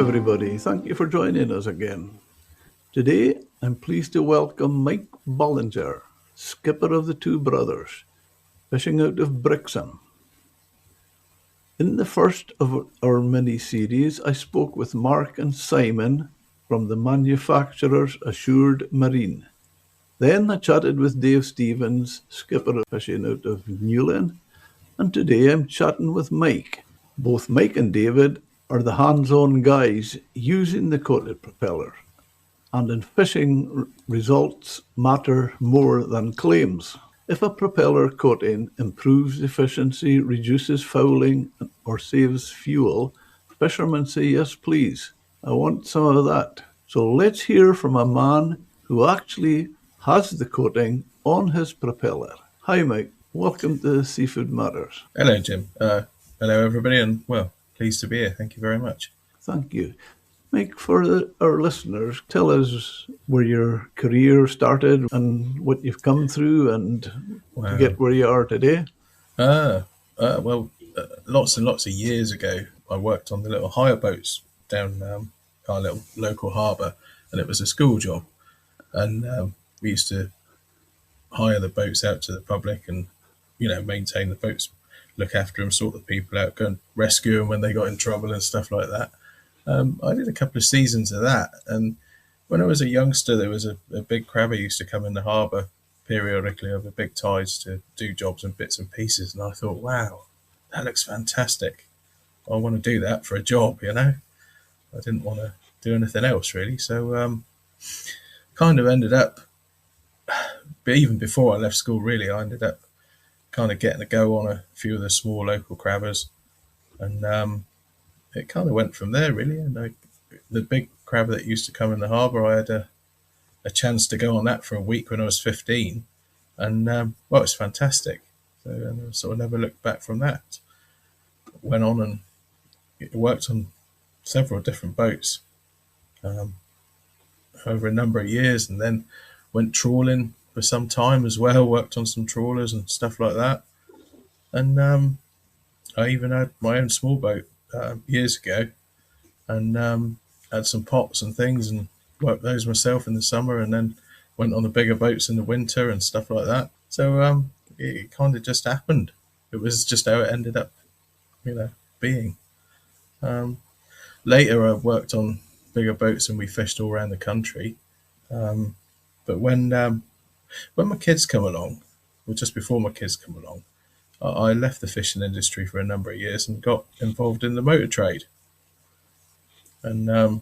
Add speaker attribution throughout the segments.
Speaker 1: everybody. Thank you for joining us again. Today, I'm pleased to welcome Mike Ballinger, skipper of the Two Brothers, fishing out of Brixham. In the first of our mini-series, I spoke with Mark and Simon from the manufacturers Assured Marine. Then I chatted with Dave Stevens, skipper fishing out of Newlyn, and today I'm chatting with Mike. Both Mike and David are the hands-on guys using the coated propeller. And in fishing, results matter more than claims. If a propeller coating improves efficiency, reduces fouling, or saves fuel, fishermen say, yes, please, I want some of that. So let's hear from a man who actually has the coating on his propeller. Hi, Mike. Welcome to Seafood Matters.
Speaker 2: Hello, Jim. Hello, everybody, and, well, pleased to be here. Thank you very much.
Speaker 1: Thank you. Mike, for our listeners, tell us where your career started and what you've come through and to get where you are today.
Speaker 2: Lots and lots of years ago, I worked on the little hire boats down our little local harbour, and it was a school job. And we used to hire the boats out to the public and, maintain the boats, look after them, sort the people out, go and rescue them when they got in trouble and stuff like that. I did a couple of seasons of that, and when I was a youngster, there was a big crabber used to come in the harbour periodically over big tides to do jobs and bits and pieces, and I thought, wow, that looks fantastic. I want to do that for a job, I didn't want to do anything else really, so kind of ended up, but even before I left school really, I ended up kind of getting a go on a few of the small local crabbers, and it kind of went from there really. And the big crabber that used to come in the harbour, I had a chance to go on that for a week when I was 15, and it was fantastic. So I sort of never looked back from that. Went on and worked on several different boats over a number of years, and then went trawling for some time as well, worked on some trawlers and stuff like that. And I even had my own small boat years ago, and had some pots and things and worked those myself in the summer, and then went on the bigger boats in the winter and stuff like that. So it kind of just happened. It was just how it ended up, being. Later I worked on bigger boats and we fished all around the country. But when my kids come along, or just before my kids come along, I left the fishing industry for a number of years and got involved in the motor trade, and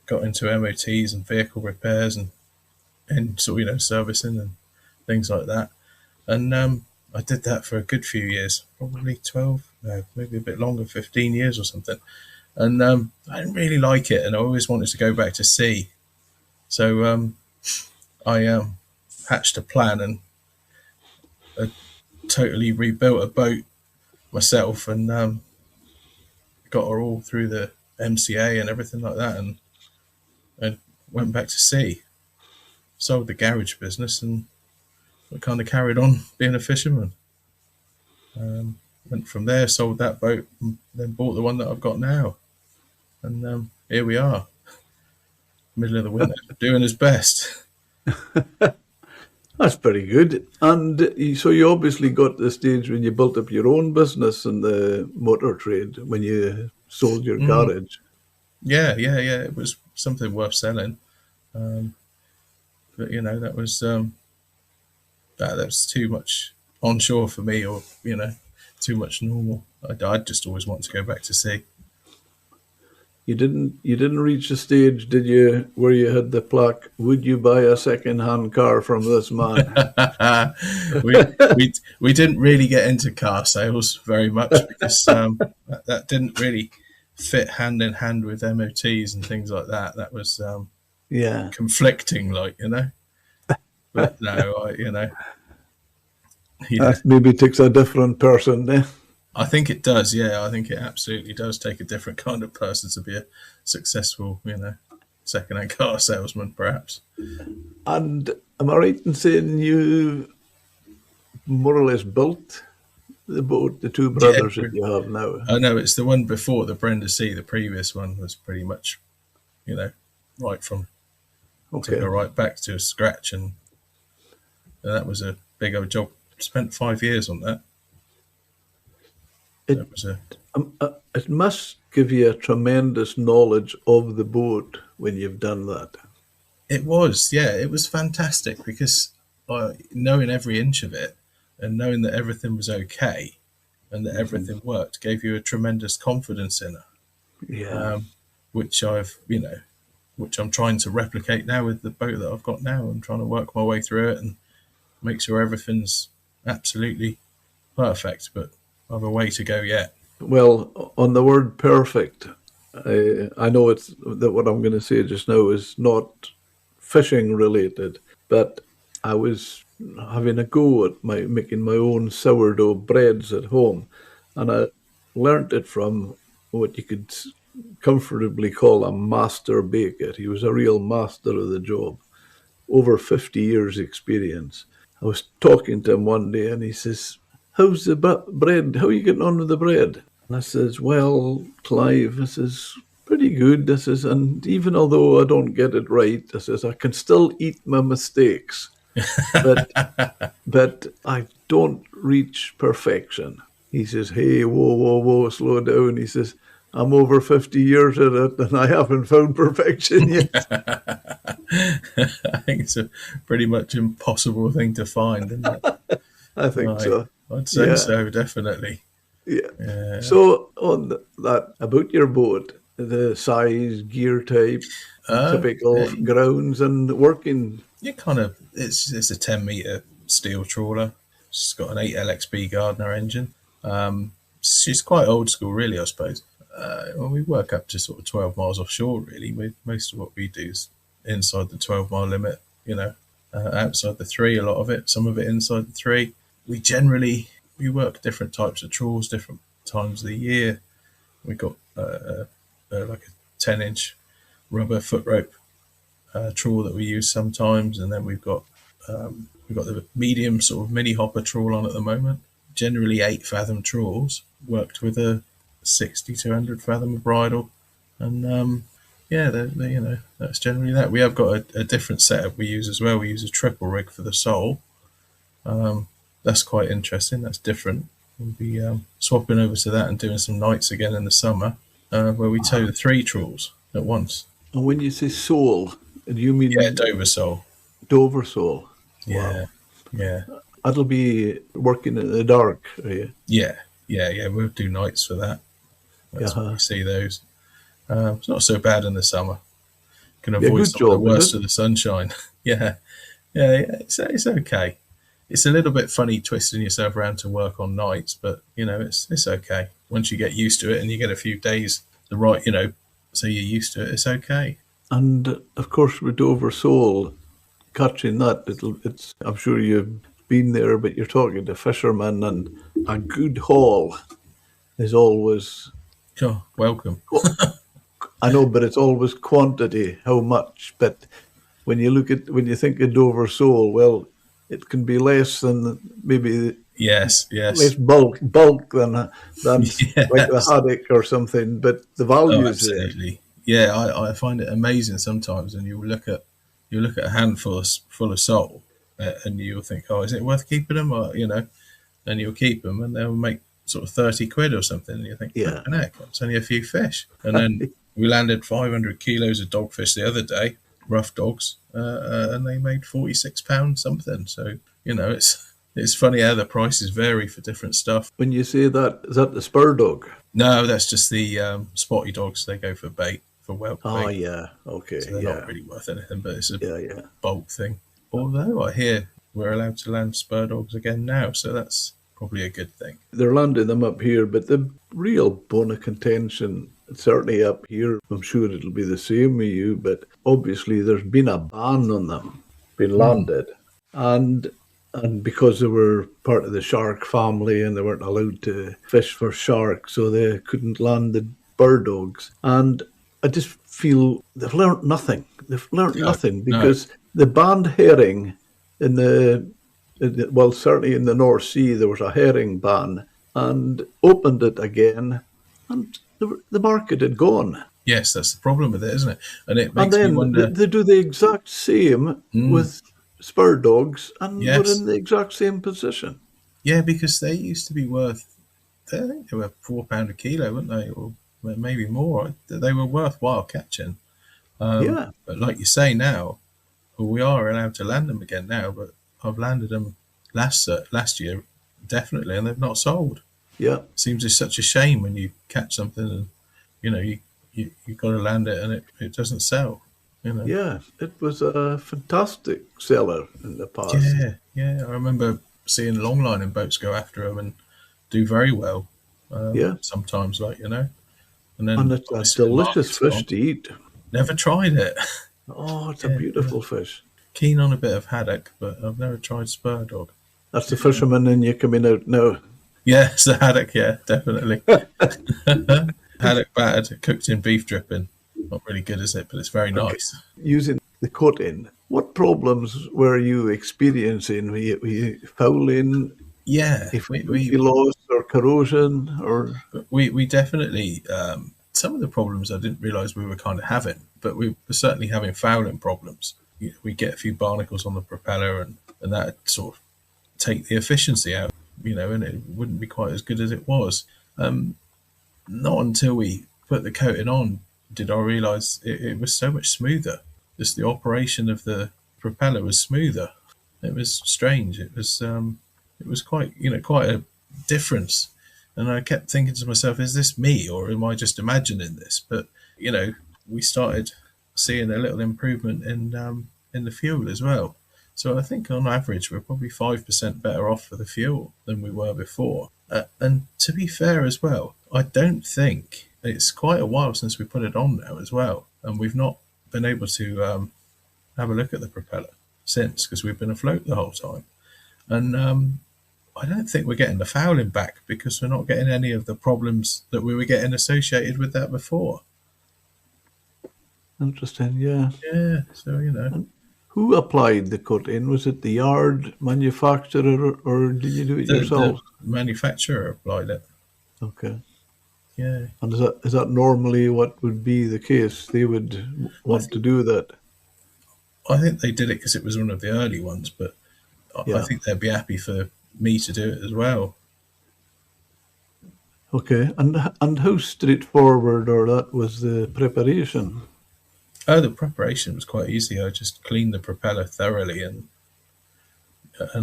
Speaker 2: got into MOTs and vehicle repairs and sort of, servicing and things like that. And I did that for a good few years, probably 12, maybe a bit longer, 15 years or something. And I didn't really like it, and I always wanted to go back to sea. So I hatched a plan and totally rebuilt a boat myself, and got her all through the MCA and everything like that, and went back to sea. Sold the garage business, and I kind of carried on being a fisherman. Went from there, sold that boat, and then bought the one that I've got now. And here we are, middle of the winter, doing his best.
Speaker 1: That's pretty good. And so you obviously got to the stage when you built up your own business in the motor trade, when you sold your garage.
Speaker 2: Yeah. It was something worth selling. But, that was that was too much onshore for me, or, too much normal. I'd just always want to go back to sea.
Speaker 1: You didn't reach a stage, did you, where you had the plaque, "Would you buy a second-hand car from this man"?
Speaker 2: we didn't really get into car sales very much, because that didn't really fit hand in hand with MOTs and things like that. That was conflicting, But no,
Speaker 1: That maybe takes a different person there.
Speaker 2: I think it does, yeah. I think it absolutely does take a different kind of person to be a successful, second-hand car salesman, perhaps.
Speaker 1: And am I right in saying you more or less built the boat, the two
Speaker 2: Yeah,
Speaker 1: brothers that you have now?
Speaker 2: I know it's the one before the Brenda C. The previous one was pretty much, you know, right from took
Speaker 1: Okay.
Speaker 2: her right back to scratch, and that was a big old job. Spent 5 years on that.
Speaker 1: It
Speaker 2: That was a
Speaker 1: it must give you a tremendous knowledge of the boat when you've done that.
Speaker 2: It was, yeah, it was fantastic because knowing every inch of it and knowing that everything was okay and that everything worked gave you a tremendous confidence in it,
Speaker 1: Yeah.
Speaker 2: um, which which I'm trying to replicate now with the boat that I've got now. I'm trying to work my way through it and make sure everything's absolutely perfect, but I have a way to go yet.
Speaker 1: Well, on the word perfect, I know it's that what I'm going to say just now is not fishing related, but I was having a go at making my own sourdough breads at home, and I learnt it from what you could comfortably call a master baker. He was a real master of the job, over 50 years experience. I was talking to him one day and he says, "How's the bread? How are you getting on with the bread?" And I says, "Well, Clive," I says, "pretty good." I says, "And even although I don't get it right," I says, "I can still eat my mistakes. But but I don't reach perfection." He says, "Hey, whoa, whoa, whoa, slow down." He says, "I'm over 50 years at it and I haven't found perfection yet."
Speaker 2: I think it's a pretty much impossible thing to find, isn't it?
Speaker 1: I think so.
Speaker 2: I'd say
Speaker 1: Yeah,
Speaker 2: so, definitely.
Speaker 1: yeah.
Speaker 2: Yeah.
Speaker 1: So on that, about your boat, the size, gear type, typical
Speaker 2: Yeah,
Speaker 1: grounds and working.
Speaker 2: you kind of it's a 10 meter steel trawler. It's got an 8 LXB Gardner engine. She's quite old school, really, I suppose. Well, we work up to sort of 12 miles offshore, really. Most of what we do is inside the 12-mile limit, outside the three, a lot of it, some of it inside the three. We work different types of trawls, different times of the year. We've got like a 10-inch rubber foot rope trawl that we use sometimes, and then we've got the medium sort of mini hopper trawl on at the moment. Generally 8 fathom trawls, worked with a 60 to 100 fathom bridle, and yeah, that's generally that. We have got a different setup we use as well. We use a triple rig for the sole. That's quite interesting. That's different. We'll be swapping over to that and doing some nights again in the summer, where we tow the 3 trawls at once.
Speaker 1: And when you say sole, do you
Speaker 2: Yeah,
Speaker 1: mean
Speaker 2: Dover sole.
Speaker 1: Dover sole?
Speaker 2: Yeah,
Speaker 1: Wow.
Speaker 2: yeah,
Speaker 1: That'll be working in the dark, eh?
Speaker 2: yeah. We'll do nights for that. That's when we see those. It's not so bad in the summer. Can
Speaker 1: Be a
Speaker 2: avoid
Speaker 1: good
Speaker 2: some of the
Speaker 1: job, is
Speaker 2: worst
Speaker 1: it?
Speaker 2: of the sunshine. Yeah. It's okay. It's a little bit funny twisting yourself around to work on nights, but it's okay. Once you get used to it and you get a few days so you're used to it, it's okay.
Speaker 1: And of course, with Dover sole, catching that, it's. I'm sure you've been there, but you're talking to fishermen, and a good haul is always.
Speaker 2: Oh, welcome.
Speaker 1: I know, but it's always quantity, how much. But when you think of Dover sole, well, it can be less than maybe
Speaker 2: Yes,
Speaker 1: less
Speaker 2: yes,
Speaker 1: bulk than like the
Speaker 2: yes.
Speaker 1: haddock or something, but the
Speaker 2: Oh,
Speaker 1: value is there.
Speaker 2: absolutely. Yeah, I find it amazing sometimes, and you look at a handful full of sole, and you'll think, oh, is it worth keeping them? Or and you'll keep them, and they'll make sort of 30 quid or something, and you think,
Speaker 1: Yeah.
Speaker 2: flipping heck, it's only a few fish. And then we landed 500 kilos of dogfish the other day, rough dogs, and they made £46 something. So it's funny how the prices vary for different stuff.
Speaker 1: When you say that, is that the spur dog?
Speaker 2: No, that's just the spotty dogs. They go for bait, for whelk
Speaker 1: Oh,
Speaker 2: bait.
Speaker 1: yeah. Okay.
Speaker 2: So they're not
Speaker 1: Yeah.
Speaker 2: really worth anything, but it's a
Speaker 1: Yeah. Yeah.
Speaker 2: bulk thing. Although I hear we're allowed to land spur dogs again now, so that's probably a good thing.
Speaker 1: They're landing them up here, but the real bone of contention, certainly up here, I'm sure it'll be the same with you, but obviously there's been a ban on them being landed. And because they were part of the shark family and they weren't allowed to fish for sharks, so they couldn't land the bird dogs. And I just feel they've learnt nothing. They've learnt nothing
Speaker 2: No.
Speaker 1: because the banned herring well, certainly in the North Sea, there was a herring ban, and opened it again, and the market had gone.
Speaker 2: Yes, that's the problem with it, isn't it? And it
Speaker 1: And
Speaker 2: makes me
Speaker 1: then
Speaker 2: wonder.
Speaker 1: they do the exact same with spur dogs, and we're
Speaker 2: Yes,
Speaker 1: in the exact same position.
Speaker 2: yeah, because they used to be worth. I think they were £4 a kilo, weren't they, or maybe more. They were worthwhile catching.
Speaker 1: Yeah,
Speaker 2: But like you say now, well, we are allowed to land them again now. But I've landed them last year, definitely, and they've not sold.
Speaker 1: yeah,
Speaker 2: Seems it's such a shame when you catch something and you got to land it and it doesn't sell. You know.
Speaker 1: yeah. It was a fantastic seller in the past.
Speaker 2: Yeah, yeah. I remember seeing longline boats go after them and do very well.
Speaker 1: Yeah,
Speaker 2: Sometimes, and
Speaker 1: and
Speaker 2: then
Speaker 1: it's a
Speaker 2: obviously the
Speaker 1: delicious
Speaker 2: market's
Speaker 1: fish
Speaker 2: gone.
Speaker 1: to eat.
Speaker 2: Never tried it.
Speaker 1: Oh, it's a
Speaker 2: Yeah,
Speaker 1: beautiful fish.
Speaker 2: keen on a bit of haddock, but I've never tried spur dog.
Speaker 1: That's the fisherman in you coming out now.
Speaker 2: Yeah, it's the haddock. Yeah, definitely. Haddock battered, cooked in beef dripping. Not really good, is it? But it's very
Speaker 1: Okay.
Speaker 2: nice.
Speaker 1: Using the cut in, what problems were you experiencing? Were you fouling,
Speaker 2: Yeah,
Speaker 1: if you lost, or corrosion, or
Speaker 2: we definitely some of the problems I didn't realise we were kind of having, but we were certainly having fouling problems. We get a few barnacles on the propeller, and that sort of take the efficiency out, and it wouldn't be quite as good as it was. Not until we put the coating on did I realise it was so much smoother. Just the operation of the propeller was smoother. It was strange. It was quite a difference. And I kept thinking to myself, is this me or am I just imagining this? But we started seeing a little improvement in the fuel as well. So I think on average we're probably 5% better off for the fuel than we were before. And to be fair as well, I don't think it's quite a while since we put it on now as well, and we've not been able to have a look at the propeller since because we've been afloat the whole time. And I don't think we're getting the fouling back because we're not getting any of the problems that we were getting associated with that before.
Speaker 1: interesting? Yeah.
Speaker 2: Yeah, so
Speaker 1: And who applied the cut in? Was it the yard manufacturer, or did you do it
Speaker 2: the
Speaker 1: yourself?
Speaker 2: manufacturer applied it.
Speaker 1: Okay.
Speaker 2: Yeah,
Speaker 1: And is that normally what would be the case? They would
Speaker 2: I
Speaker 1: want to
Speaker 2: think
Speaker 1: do that.
Speaker 2: I think they did it because it was one of the early ones, but I
Speaker 1: Yeah.
Speaker 2: think they'd be happy for me to do it as well.
Speaker 1: Okay. And how straightforward or that was the preparation?
Speaker 2: Oh, the preparation was quite easy. I just cleaned the propeller thoroughly, and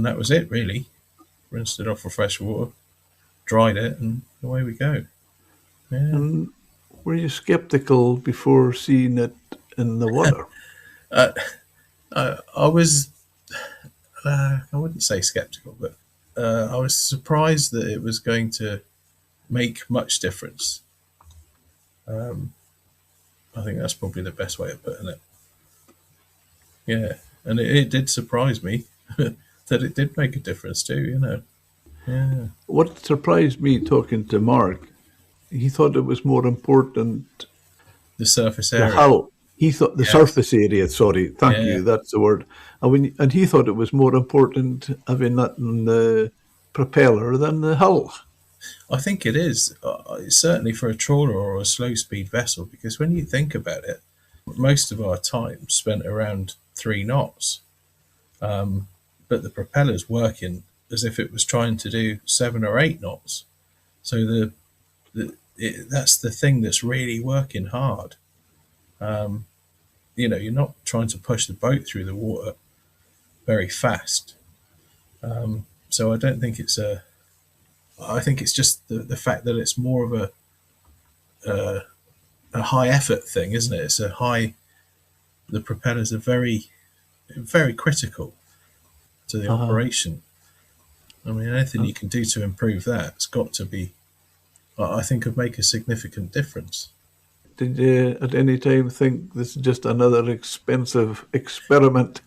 Speaker 2: that was it really. Rinsed it off with fresh water, dried it, and away we go. Yeah.
Speaker 1: And were you skeptical before seeing it in the water?
Speaker 2: Uh, I was, I wouldn't say skeptical, but I was surprised that it was going to make much difference. Um, I think that's probably the best way of putting it. Yeah, and it did surprise me that it did make a difference too. Yeah,
Speaker 1: What surprised me talking to Mark, he thought it was more important
Speaker 2: the surface
Speaker 1: the
Speaker 2: area.
Speaker 1: hull. He thought the
Speaker 2: Yes.
Speaker 1: surface area. Sorry, thank
Speaker 2: Yeah,
Speaker 1: you. That's the word. And he thought it was more important having that in the propeller than the hull.
Speaker 2: I think it is. Certainly for a trawler or a slow speed vessel, because when you think about it, most of our time spent around 3 knots, but the propeller's working as if it was trying to do 7 or 8 knots. So that's the thing that's really working hard. You're not trying to push the boat through the water very fast. So I don't think it's a. I think it's just the fact that it's more of a high effort thing, isn't it? It's a high. The propellers are very, very critical to the
Speaker 1: Uh,
Speaker 2: operation. I mean, anything you can do to improve that, it's got to be. I think could make a significant difference.
Speaker 1: did you at any time think this is just another expensive experiment?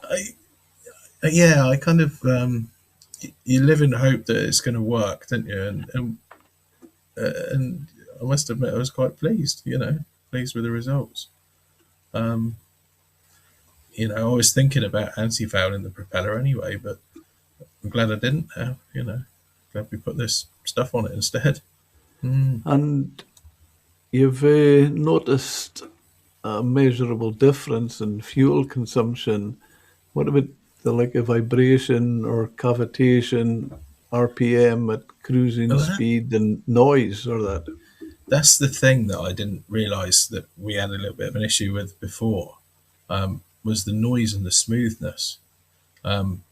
Speaker 2: I, yeah, I kind of. You live in hope that it's going to work, don't you? And I must admit, I was quite pleased. Pleased with the results. Um, I was thinking about anti-fouling the propeller anyway, but I'm glad I didn't now. Glad glad we put this stuff on it instead. Mm.
Speaker 1: And you've noticed a measurable difference in fuel consumption. What about the like of vibration or cavitation, RPM at cruising
Speaker 2: Well, that,
Speaker 1: speed and noise or that?
Speaker 2: that's the thing that I didn't realise that we had a little bit of an issue with before, was the noise and the smoothness. Um,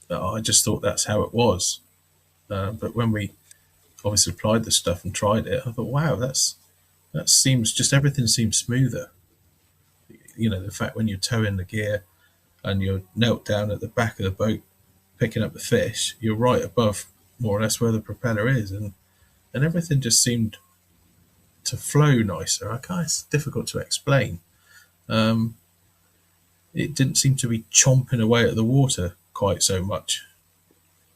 Speaker 2: I just thought that's how it was. But when we obviously applied the stuff and tried it, I thought, wow, that seems just everything seems smoother. You know, the fact when you tow in the gear and you're knelt down at the back of the boat picking up the fish, you're right above more or less where the propeller is, and everything just seemed to flow nicer. It's difficult to explain. Um, it didn't seem to be chomping away at the water quite so much.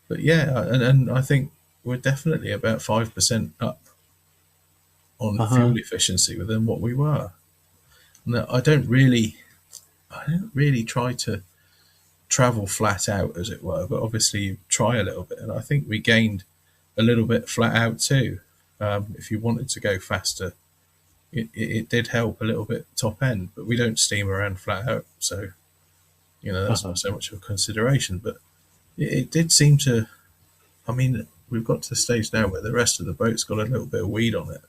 Speaker 2: But yeah, and I think we're definitely about 5% up on
Speaker 1: Uh-huh.
Speaker 2: fuel efficiency than what we were. Now, I don't really try to travel flat out, as it were, but obviously you try a little bit, and I think we gained a little bit flat out too. If you wanted to go faster, it did help a little bit top end, but we don't steam around flat out, so that's
Speaker 1: Uh-huh.
Speaker 2: not so much of a consideration. But it did seem to. I mean, we've got to the stage now where the rest of the boat's got a little bit of weed on it,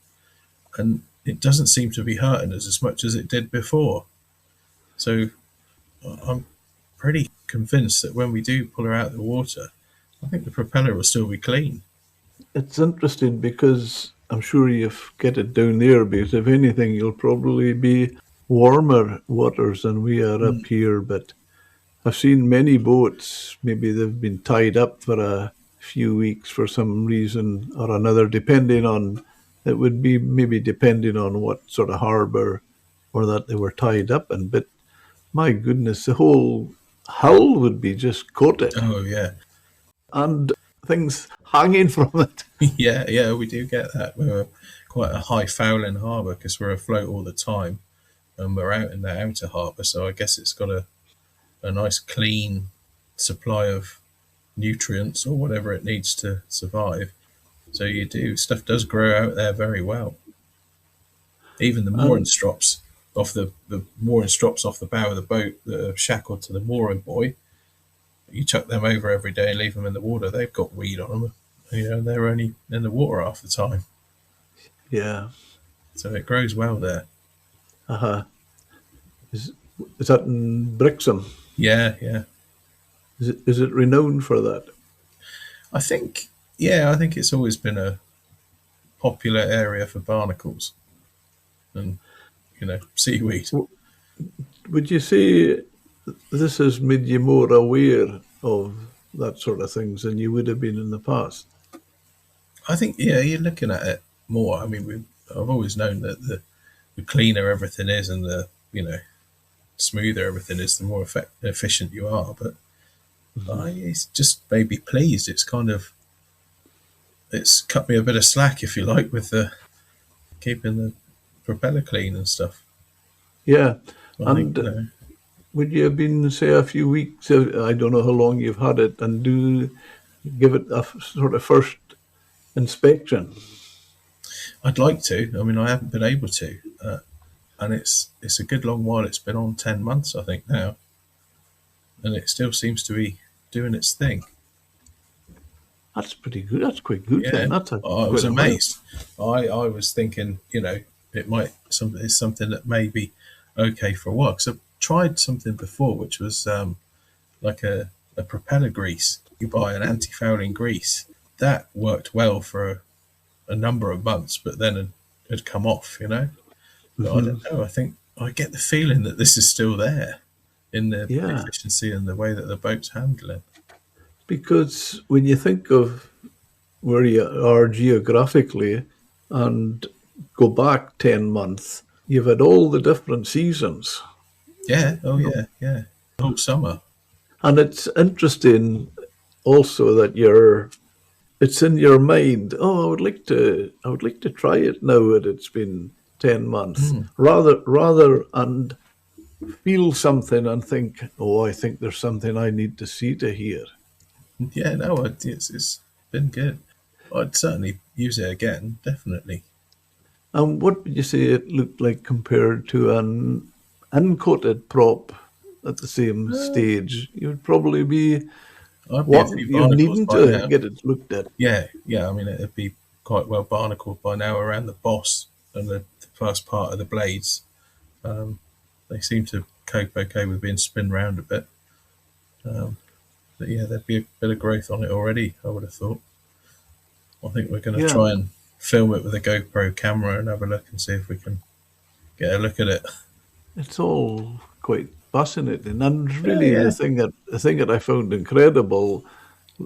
Speaker 2: and it doesn't seem to be hurting us as much as it did before. So I'm pretty convinced that when we do pull her out of the water, I think the propeller will still be clean.
Speaker 1: It's interesting because I'm sure you've get it down there because if anything, you'll probably be warmer waters than we are
Speaker 2: Mm.
Speaker 1: up here. But I've seen many boats, maybe they've been tied up for a few weeks for some reason or another, depending on, it would be maybe depending on what sort of harbour or that they were tied up in. But my goodness, the whole hull would be just coated
Speaker 2: Oh yeah,
Speaker 1: and things hanging from it.
Speaker 2: yeah, we do get that. We're quite a high fouling harbour because we're afloat all the time, and we're out in the outer harbour. So I guess it's got a nice clean supply of nutrients or whatever it needs to survive. So stuff does grow out there very well. Even the mooring
Speaker 1: And
Speaker 2: strops the mooring strops off the bow of the boat that are shackled to the mooring buoy. You chuck them over every day and leave them in the water. They've got weed on them. They're only in the water half the time,
Speaker 1: yeah,
Speaker 2: so it grows well there.
Speaker 1: uh-huh. Is, is that in Brixham?
Speaker 2: Yeah, yeah.
Speaker 1: Is it renowned for that?
Speaker 2: I think, I think it's always been a popular area for barnacles and seaweed.
Speaker 1: Would you say this has made you more aware of that sort of things than you would have been in the past?
Speaker 2: I think you're looking at it more. I mean, I've always known that the cleaner everything is and the smoother everything is, the more efficient you are. But it's just made me pleased. It's cut me a bit of slack, if you like, with the keeping the propeller clean and stuff.
Speaker 1: Yeah.
Speaker 2: I think
Speaker 1: And would you have been, say, a few weeks, I don't know how long you've had it, and do give it a sort of first inspection?
Speaker 2: I'd like to. I mean, I haven't been able to, and it's a good long while. It's been on 10 months, I think now, and it still seems to be doing its thing.
Speaker 1: That's pretty good. That's quite good
Speaker 2: Yeah,
Speaker 1: then. That's
Speaker 2: I
Speaker 1: quite
Speaker 2: was
Speaker 1: a while.
Speaker 2: amazed. I was thinking, it's something that may be okay for a while. Because I've tried something before, which was like a propeller grease. You buy an anti-fouling grease that worked well for a number of months, but then it had come off. But I
Speaker 1: Hmm.
Speaker 2: don't know. I think I get the feeling that this is still there in the
Speaker 1: Yeah,
Speaker 2: efficiency and the way that the boat's handling.
Speaker 1: because when you think of where you are geographically and go back 10 months, you've had all the different seasons.
Speaker 2: Yeah. Oh yeah. Yeah. The whole summer.
Speaker 1: And it's interesting also that it's in your mind, oh, I would like to try it now that it's been 10 months.
Speaker 2: Mm.
Speaker 1: Rather and feel something and think, oh, I think there's something I need to see to hear.
Speaker 2: Yeah. No. It's been good. I'd certainly use it again, definitely.
Speaker 1: And what would you say it looked like compared to an uncoated prop at the same
Speaker 2: Uh,
Speaker 1: stage? You'd probably be
Speaker 2: I'd be a few
Speaker 1: you're
Speaker 2: barnacles
Speaker 1: needing
Speaker 2: by
Speaker 1: to
Speaker 2: now.
Speaker 1: get it looked at.
Speaker 2: Yeah, yeah. I mean, it'd be quite well barnacled by now around the boss and the first part of the blades. Um, they seem to cope okay with being spun round a bit. Um, but yeah, there'd be a bit of growth on it already, I would have thought. I think we're going to
Speaker 1: Yeah,
Speaker 2: try and film it with a GoPro camera and have a look and see if we can get a look at it.
Speaker 1: it's all quite fascinating. And
Speaker 2: Yeah,
Speaker 1: really,
Speaker 2: yeah.
Speaker 1: the thing that I found incredible,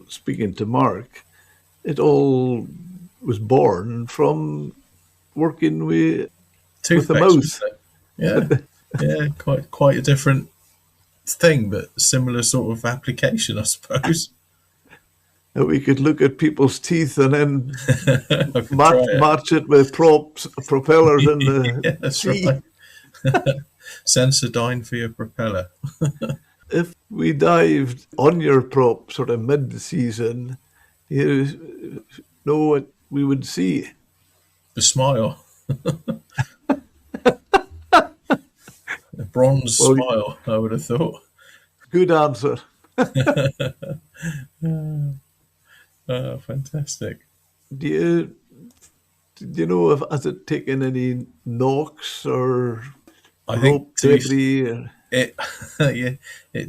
Speaker 1: speaking to Mark, it all was born from working with the
Speaker 2: Toothpaste,
Speaker 1: mouth.
Speaker 2: wasn't it? Yeah, yeah. Quite a different thing, but similar sort of application, I suppose.
Speaker 1: That we could look at people's teeth and then
Speaker 2: I could try it.
Speaker 1: match it with propellers in the
Speaker 2: Yeah, that's
Speaker 1: sea.
Speaker 2: right. Sensodyne for your propeller.
Speaker 1: If we dived on your prop sort of mid-season, you know what we would see.
Speaker 2: The smile, the bronze
Speaker 1: Well,
Speaker 2: smile, I would have thought.
Speaker 1: good answer.
Speaker 2: Oh, fantastic.
Speaker 1: Do you do you know if has it taken any knocks or
Speaker 2: I think
Speaker 1: rope debris?
Speaker 2: it, yeah, I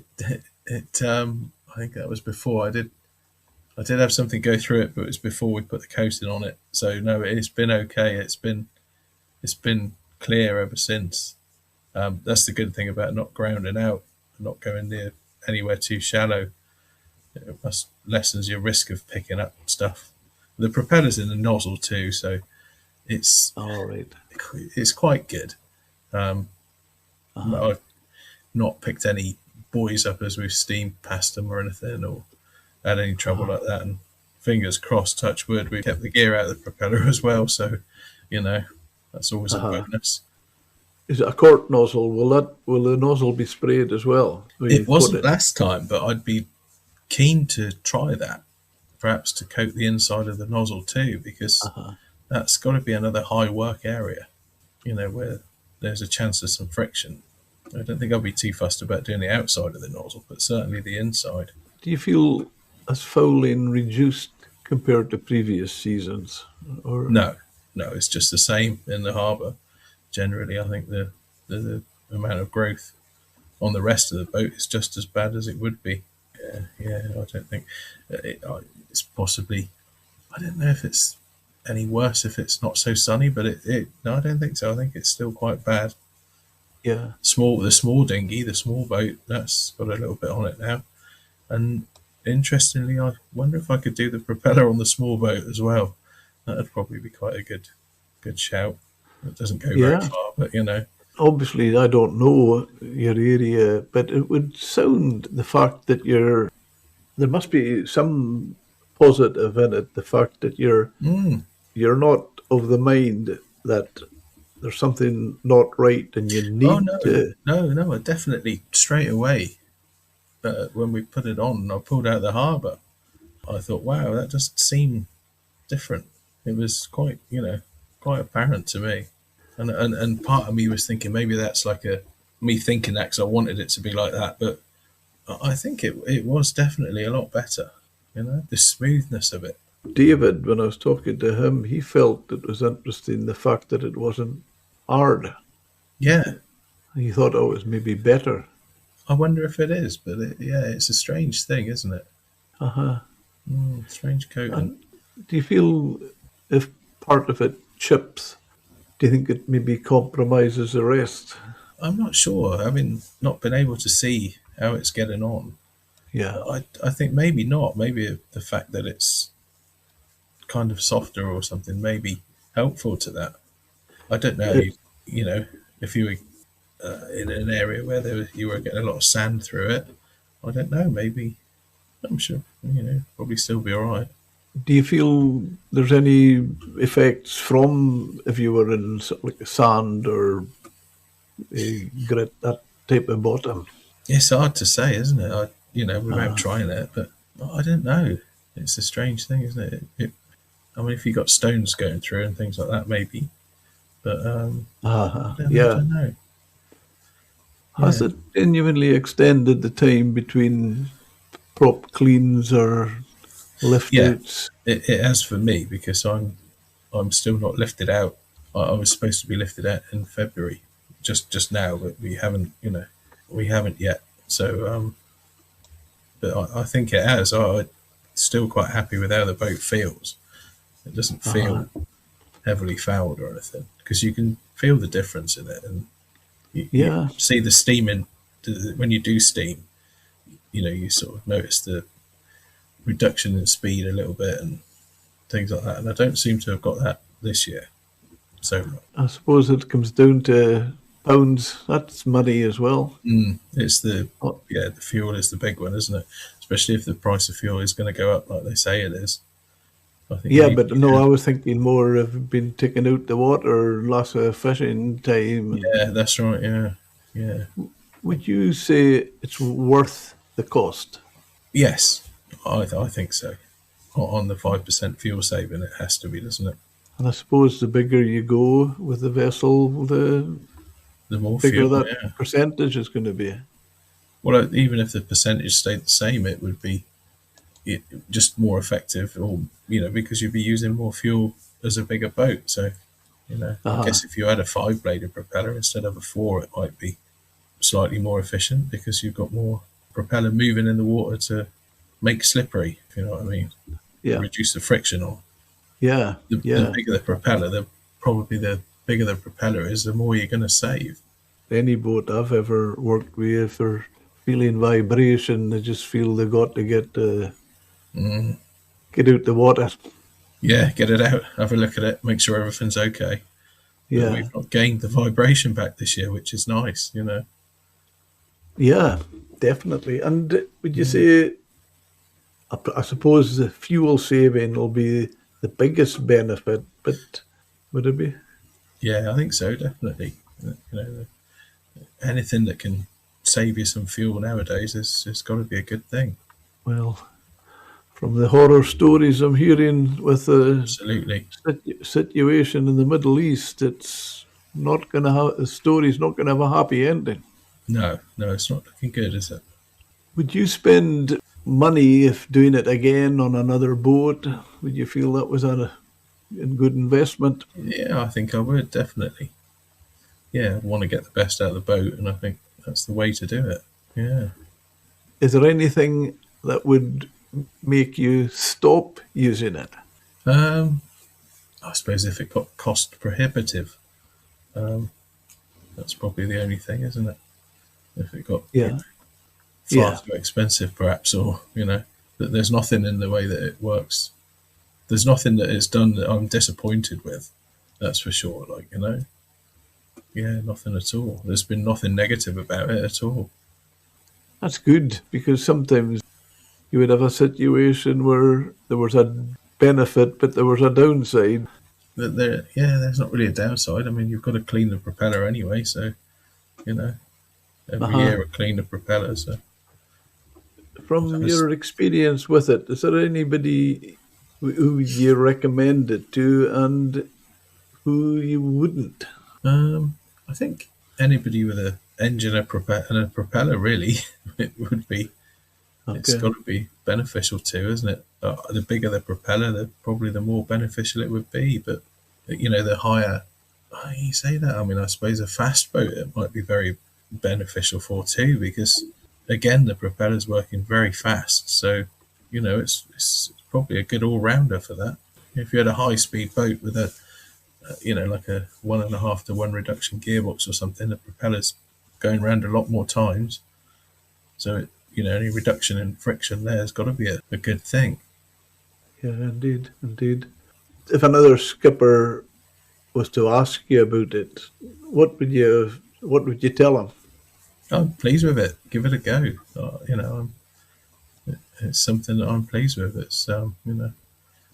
Speaker 2: think that was before I did have something go through it, but it was before we put the coating on it. So no, it's been okay. It's been clear ever since. That's the good thing about not grounding out, not going near anywhere too shallow. It must lessens your risk of picking up stuff. The propeller's in the nozzle too, so it's
Speaker 1: All right.
Speaker 2: it's quite good. Um,
Speaker 1: Uh-huh.
Speaker 2: I've not picked any buoys up as we've steamed past them or anything, or had any trouble
Speaker 1: Uh-huh.
Speaker 2: like that. And fingers crossed, touch wood, we kept the gear out of the propeller as well. So, you know, that's always a
Speaker 1: Uh-huh.
Speaker 2: bonus.
Speaker 1: Is it a quart nozzle? Will the nozzle be sprayed as well? We
Speaker 2: It
Speaker 1: put
Speaker 2: wasn't
Speaker 1: it.
Speaker 2: last time, but I'd be keen to try that, perhaps to coat the inside of the nozzle too, because
Speaker 1: Uh-huh.
Speaker 2: that's got to be another high work area, where there's a chance of some friction. I don't think I'll be too fussed about doing the outside of the nozzle, but certainly the inside.
Speaker 1: Do you feel as fouling reduced compared to previous seasons? Or
Speaker 2: No, no, it's just the same in the harbour. Generally, I think the amount of growth on the rest of the boat is just as bad as it would be. Yeah, yeah, I don't think it's possibly. I don't know if it's any worse if it's not so sunny, but no, I don't think so. I think it's still quite bad.
Speaker 1: yeah,
Speaker 2: The small dinghy, the small boat, that's got a little bit on it now. And interestingly, I wonder if I could do the propeller on the small boat as well. That'd probably be quite a good shout. It doesn't go very
Speaker 1: yeah.
Speaker 2: far, but you know.
Speaker 1: Obviously, I don't know your area, but it would sound the fact that there must be some positive in it. The fact that
Speaker 2: Mm.
Speaker 1: you're not of the mind that there's something not right and you
Speaker 2: Oh
Speaker 1: need
Speaker 2: no,
Speaker 1: to.
Speaker 2: no! I definitely straight away when we put it on and I pulled out the harbour, I thought, wow, that just seemed different. It was quite apparent to me, and part of me was thinking maybe that's like a me thinking that because I wanted it to be like that, but I think it was definitely a lot better. The smoothness of it.
Speaker 1: David, when I was talking to him, he felt it was interesting the fact that it wasn't hard.
Speaker 2: Yeah,
Speaker 1: He thought it was maybe better.
Speaker 2: I wonder if it is, but yeah, it's a strange thing, isn't it?
Speaker 1: Uh-huh.
Speaker 2: Strange coating.
Speaker 1: And do you feel if part of it chips, do you think it maybe compromises the rest?
Speaker 2: I'm not sure, having not been able to see how it's getting on.
Speaker 1: Yeah.
Speaker 2: I think maybe not. Maybe the fact that it's kind of softer or something may be helpful to that. I don't know.
Speaker 1: It,
Speaker 2: If you were in an area where you were getting a lot of sand through it, I don't know. Maybe I'm sure. Probably still be all right.
Speaker 1: do you feel there's any effects from if you were in like sand or grit, that type of bottom?
Speaker 2: It's hard to say, isn't it? Without
Speaker 1: Uh,
Speaker 2: trying it, but I don't know. It's a strange thing, isn't it? I mean, if you got stones going through and things like that, maybe. But I
Speaker 1: Yeah.
Speaker 2: don't know.
Speaker 1: Has
Speaker 2: Yeah,
Speaker 1: it genuinely extended the time between prop cleans or lift
Speaker 2: yeah.
Speaker 1: outs?
Speaker 2: It has for me because I'm still not lifted out. I was supposed to be lifted out in February, just now, but we haven't yet. So, but I think it has. I'm still quite happy with how the boat feels. It doesn't
Speaker 1: Uh,
Speaker 2: feel heavily fouled or anything because you can feel the difference in it, and you
Speaker 1: yeah.
Speaker 2: see the steaming when you do steam. You sort of notice the reduction in speed a little bit and things like that. And I don't seem to have got that this year so far.
Speaker 1: I suppose it comes down to pounds. That's money as well.
Speaker 2: It's
Speaker 1: Oh,
Speaker 2: the fuel is the big one, isn't it? Especially if the price of fuel is going to go up like they say it is. I think
Speaker 1: yeah,
Speaker 2: maybe
Speaker 1: but no, I was thinking more of being taken out the water, loss of fishing time. And
Speaker 2: yeah, that's right. Yeah, yeah,
Speaker 1: would you say it's worth the cost?
Speaker 2: yes, I think so. On the 5% fuel saving, it has to be, doesn't it?
Speaker 1: And I suppose the bigger you go with the vessel, the
Speaker 2: The more
Speaker 1: bigger
Speaker 2: fuel,
Speaker 1: that
Speaker 2: yeah.
Speaker 1: percentage is going to be.
Speaker 2: Well, even if the percentage stayed the same, it would be just more effective, or because you'd be using more fuel as a bigger boat. So, I
Speaker 1: Uh-huh.
Speaker 2: guess if you had a 5-bladed propeller instead of a 4, it might be slightly more efficient because you've got more propeller moving in the water to make slippery, if you know what I mean,
Speaker 1: Yeah,
Speaker 2: reduce the friction. Or
Speaker 1: yeah,
Speaker 2: the
Speaker 1: yeah.
Speaker 2: bigger the propeller, the bigger the propeller is, the more you're going to save.
Speaker 1: Any boat I've ever worked with, if they're feeling vibration, they just feel they got to get out the water.
Speaker 2: Yeah, get it out, have a look at it, make sure everything's okay. But
Speaker 1: Yeah,
Speaker 2: we've not gained the vibration back this year, which is nice.
Speaker 1: yeah, definitely. And would you
Speaker 2: Yeah,
Speaker 1: say, I suppose the fuel saving will be the biggest benefit, but would it be?
Speaker 2: yeah, I think so, definitely. Anything that can save you some fuel nowadays is got to be a good thing.
Speaker 1: Well, from the horror stories I'm hearing with the
Speaker 2: Absolutely.
Speaker 1: situation in the Middle East, it's not going to have the story's not going to have a happy ending.
Speaker 2: No, no, it's not looking good, is it?
Speaker 1: Would you spend money if doing it again on another boat? Would you feel that was a good investment?
Speaker 2: Yeah, I think I would definitely. Yeah, I'd want to get the best out of the boat, and I think that's the way to do it. Yeah.
Speaker 1: Is there anything that would make you stop using it?
Speaker 2: Um, I suppose if it got cost prohibitive, um, that's probably the only thing, isn't it? If it got
Speaker 1: Yeah,
Speaker 2: far
Speaker 1: yeah,
Speaker 2: too expensive, perhaps, or that there's nothing in the way that it works. There's nothing that it's done that I'm disappointed with. That's for sure. Yeah, nothing at all. There's been nothing negative about it at all.
Speaker 1: that's good because sometimes you would have a situation where there was a benefit, but there was a downside.
Speaker 2: There's not really a downside. I mean, you've got to clean the propeller anyway, so you know, every
Speaker 1: Uh-huh.
Speaker 2: year I clean the propeller. So
Speaker 1: From
Speaker 2: it's,
Speaker 1: your experience with it, is there anybody who you recommend it to and who you wouldn't?
Speaker 2: I think anybody with a engine and a propeller really, it would be. It's
Speaker 1: Okay.
Speaker 2: got to be beneficial too, isn't it? The bigger the propeller, probably the more beneficial it would be. But the higher. You say that. I mean, I suppose a fast boat it might be very beneficial for too, because again the propeller's working very fast. So it's probably a good all rounder for that. If you had a high speed boat with like a 1.5 to 1 reduction gearbox or something, the propeller's going around a lot more times. So any reduction in friction there has got to be a good thing.
Speaker 1: Yeah, indeed, indeed. If another skipper was to ask you about it, what would you tell him?
Speaker 2: I'm pleased with it. Give it a go. It's something that I'm pleased with.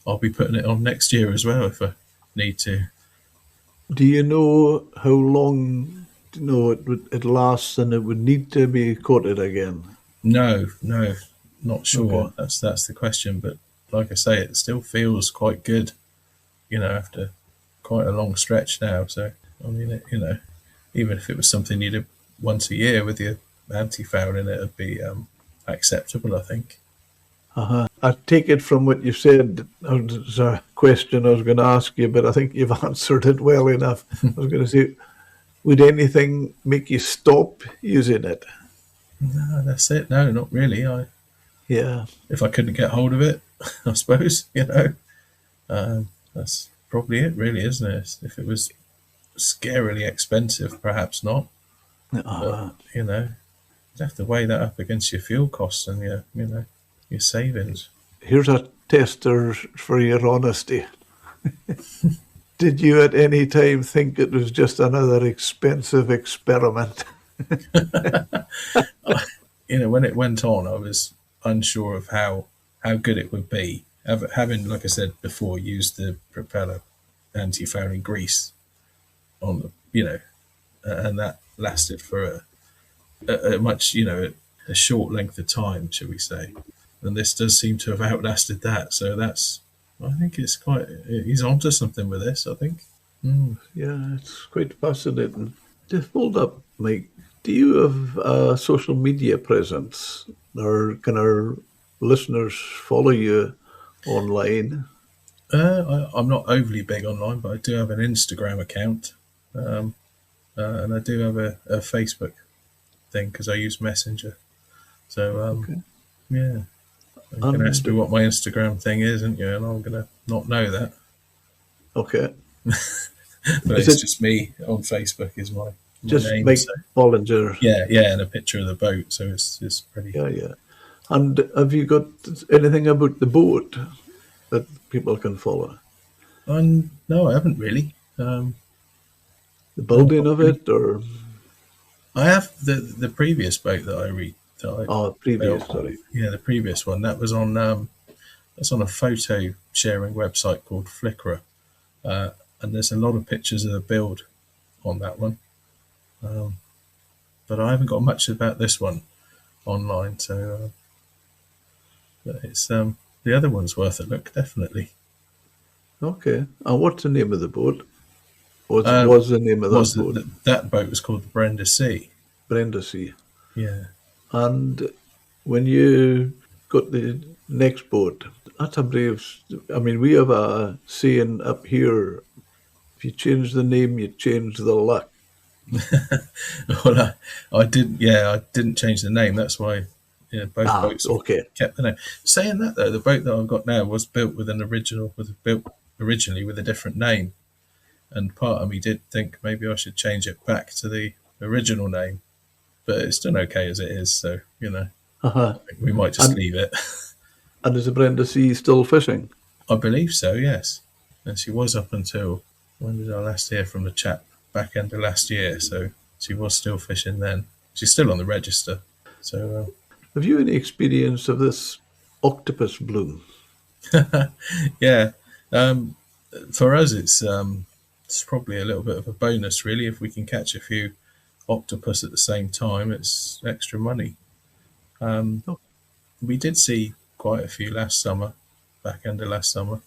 Speaker 2: I'll be putting it on next year as well if I need to.
Speaker 1: Do you know how long it lasts and it would need to be coated again?
Speaker 2: No, no, not
Speaker 1: Okay.
Speaker 2: sure. That's the question. But like I say, it still feels quite good. after quite a long stretch now. So, I mean, even if it was something you did once a year with your anti-fouling, it would be acceptable, I think.
Speaker 1: I take it from what you said, there's a question I was going to ask you, but I think you've answered it well enough. I was going to say, would anything make you stop using it?
Speaker 2: No, that's it. No, not really.
Speaker 1: Yeah.
Speaker 2: If I couldn't get hold of it, I suppose, that's probably it, really, isn't it? If it was scarily expensive, perhaps not. But, you'd have to weigh that up against your fuel costs and your savings.
Speaker 1: Here's a tester for your honesty. Did you at any time think it was just another expensive experiment?
Speaker 2: When it went on, I was unsure of how good it would be. Having, like I said before, used the propeller anti-fouling grease on and that lasted for a much, a short length of time, shall we say. And this does seem to have outlasted that. So I think he's onto something with this, I think.
Speaker 1: Yeah, it's quite fascinating. Just hold up, Mike. Do you have a social media presence, or can our listeners follow you online?
Speaker 2: I'm not overly big online, but I do have an Instagram account, and I do have a Facebook thing because I use Messenger. So yeah, you can ask me what my Instagram thing is, and I'm gonna not know that.
Speaker 1: Okay,
Speaker 2: but it's just me on Facebook is my
Speaker 1: just
Speaker 2: name.
Speaker 1: Mike Ballinger.
Speaker 2: Yeah, and a picture of the boat. So it's pretty.
Speaker 1: Yeah. And have you got anything about the boat that people can follow?
Speaker 2: No, I haven't really.
Speaker 1: The building of it, or
Speaker 2: I have the previous boat that I read.
Speaker 1: Previous, sorry.
Speaker 2: Yeah, the previous one. That was on that's on a photo sharing website called Flickr, and there's a lot of pictures of the build on that one. But I haven't got much about this one online, so but it's the other one's worth a look, definitely.
Speaker 1: Okay. And what's the name of the boat? Was the name of that boat?
Speaker 2: That boat was called the Brenda Sea.
Speaker 1: Brenda Sea.
Speaker 2: Yeah.
Speaker 1: And when you got the next boat, that's a brave. I mean, we have a saying up here: if you change the name, you change the luck.
Speaker 2: Well, I didn't. Yeah, I didn't change the name. That's why. Yeah, both boats kept the name. Saying that though, the boat that I've got now was built originally with a different name, and part of me did think maybe I should change it back to the original name, but it's done okay as it is. So I think we might just leave it.
Speaker 1: And is the Brenda Sea still fishing?
Speaker 2: I believe so. Yes, and she was up until when did I last hear from the chap? Back end of last year, so she was still fishing then. She's still on the register. So,
Speaker 1: have you any experience of this octopus bloom?
Speaker 2: Yeah, for us it's probably a little bit of a bonus, really. If we can catch a few octopus at the same time, it's extra money. We did see quite a few last summer, back end of last summer.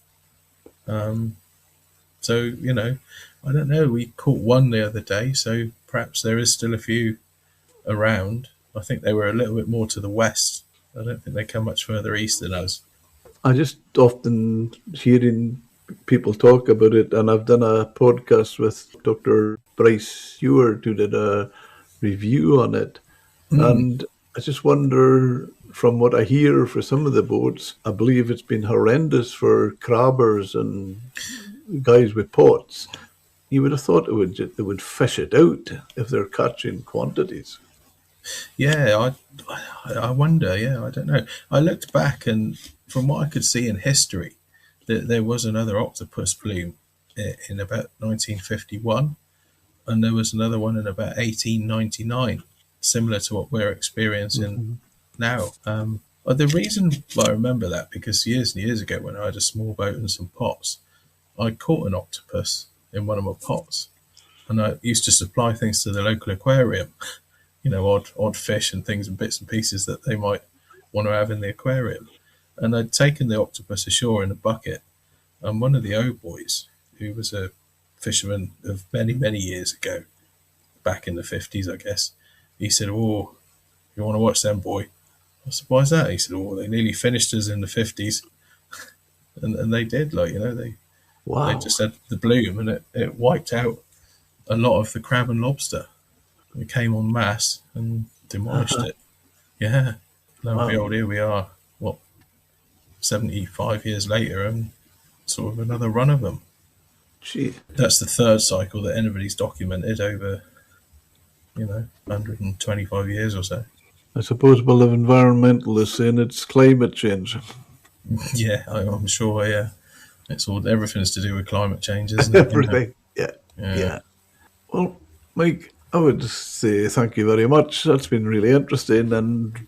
Speaker 2: So, I don't know. We caught one the other day, so perhaps there is still a few around. I think they were a little bit more to the west. I don't think they come much further east than us.
Speaker 1: I just often hearing people talk about it, and I've done a podcast with Dr. Bryce Stewart who did a review on it. And I just wonder, from what I hear for some of the boats, I believe it's been horrendous for crabbers and guys with pots. You would have thought they would fish it out if they're catching quantities.
Speaker 2: Yeah, I wonder. Yeah, I don't know. I looked back, and from what I could see in history, there was another octopus bloom in about 1951, and there was another one in about 1899, similar to what we're experiencing now. The reason I remember that, because years and years ago, when I had a small boat and some pots, I caught an octopus in one of my pots, and I used to supply things to the local aquarium, odd fish and things and bits and pieces that they might want to have in the aquarium. And I'd taken the octopus ashore in a bucket, and one of the boys who was a fisherman of many, many years ago, back in the 50s, I guess. He said, "Oh, you want to watch them, boy?" I said, "Why is that?" He said, "Oh, they nearly finished us in the 50s." And they did, they
Speaker 1: Wow.
Speaker 2: just had the bloom, and it wiped out a lot of the crab and lobster. It came en masse and demolished it. Yeah. Lo and
Speaker 1: Wow.
Speaker 2: behold, here we are, 75 years later, and sort of another run of them.
Speaker 1: Gee.
Speaker 2: That's the third cycle that anybody's documented over, 125 years or so.
Speaker 1: I suppose we'll have environmentalists saying it's climate change.
Speaker 2: Yeah, I'm sure, yeah. Everything's to do with climate change, isn't it?
Speaker 1: Everything. Yeah. Well, Mike, I would say thank you very much. That's been really interesting and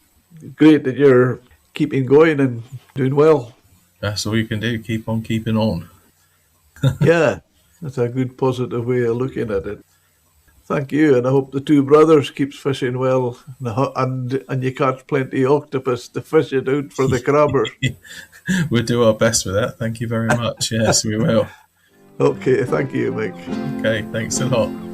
Speaker 1: great that you're keeping going and doing well.
Speaker 2: That's all you can do. Keep on keeping on.
Speaker 1: Yeah, that's a good positive way of looking at it. Thank you, and I hope the two brothers keeps fishing well, and you catch plenty of octopus to fish it out for the crabbers.
Speaker 2: We'll do our best with that. Thank you very much. Yes, we will.
Speaker 1: Okay, thank you, Mike.
Speaker 2: Okay, thanks a lot.